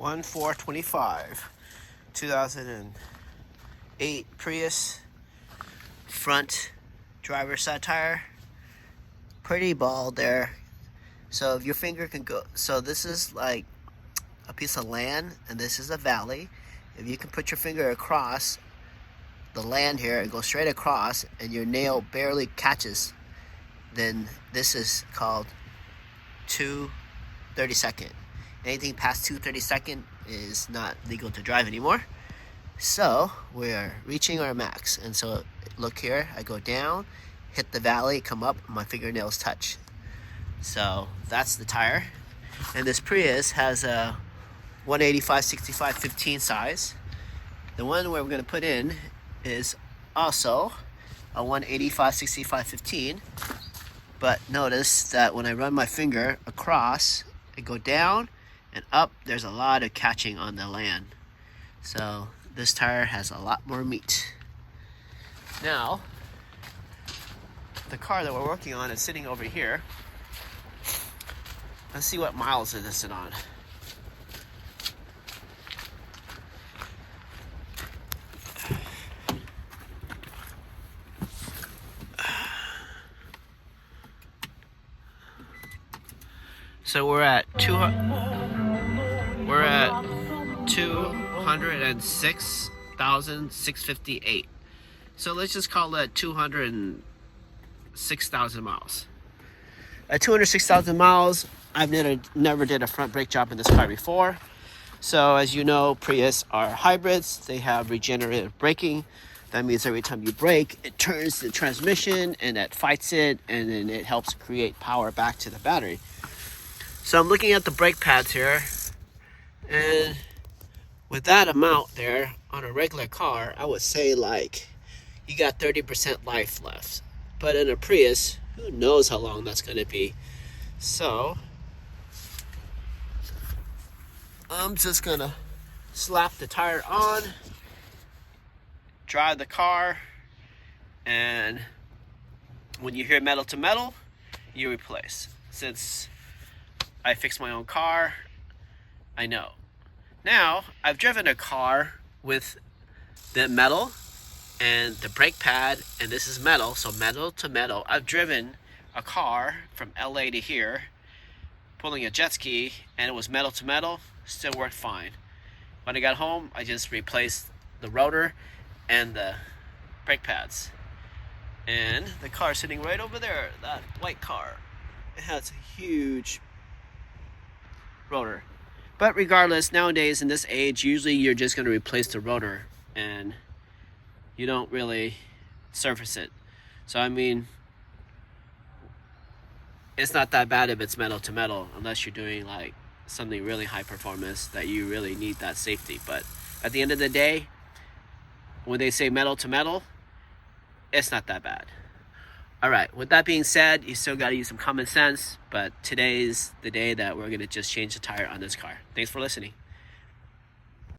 1425 2008 Prius front driver's side tire. Pretty bald there. So if your finger can go, so this is like a piece of land and this is a valley. If you can put your finger across the land here and go straight across and your nail barely catches, then this is called 2/32. Anything past 2/32 is not legal to drive anymore. So we're reaching our max. And so look here, I go down, hit the valley, come up, my fingernails touch. So that's the tire. And this Prius has a 185/65/15 size. The one we're going to put in is also a 185/65/15. But notice that when I run my finger across, I go down and up, there's a lot of catching on the land. So this tire has a lot more meat. Now, the car that we're working on is sitting over here. Let's see what miles it is on. So we're at 206,658. So let's just call that 206,000 miles. At 206,000 miles, I've never did a front brake job in this car before. So as you know, Prius are hybrids. They have regenerative braking. That means every time you brake, it turns the transmission and that fights it, and then it helps create power back to the battery. So I'm looking at the brake pads here, and with that amount there on a regular car, I would say like you got 30% life left. But in a Prius, who knows how long that's going to be. So I'm just going to slap the tire on, drive the car, and when you hear metal to metal, you replace. Since I fix my own car, I know. Now, I've driven a car with the metal and the brake pad, and this is metal, so metal to metal. I've driven a car from LA to here, pulling a jet ski, and it was metal to metal, still worked fine. When I got home, I just replaced the rotor and the brake pads. And the car sitting right over there, that white car, it has a huge rotor. But regardless, nowadays in this age, usually you're just going to replace the rotor and you don't really surface it. So I mean, it's not that bad if it's metal to metal, unless you're doing like something really high performance that you really need that safety. But at the end of the day, when they say metal to metal, it's not that bad. All right, with that being said, you still got to use some common sense, but today's the day that we're going to just change the tire on this car. Thanks for listening.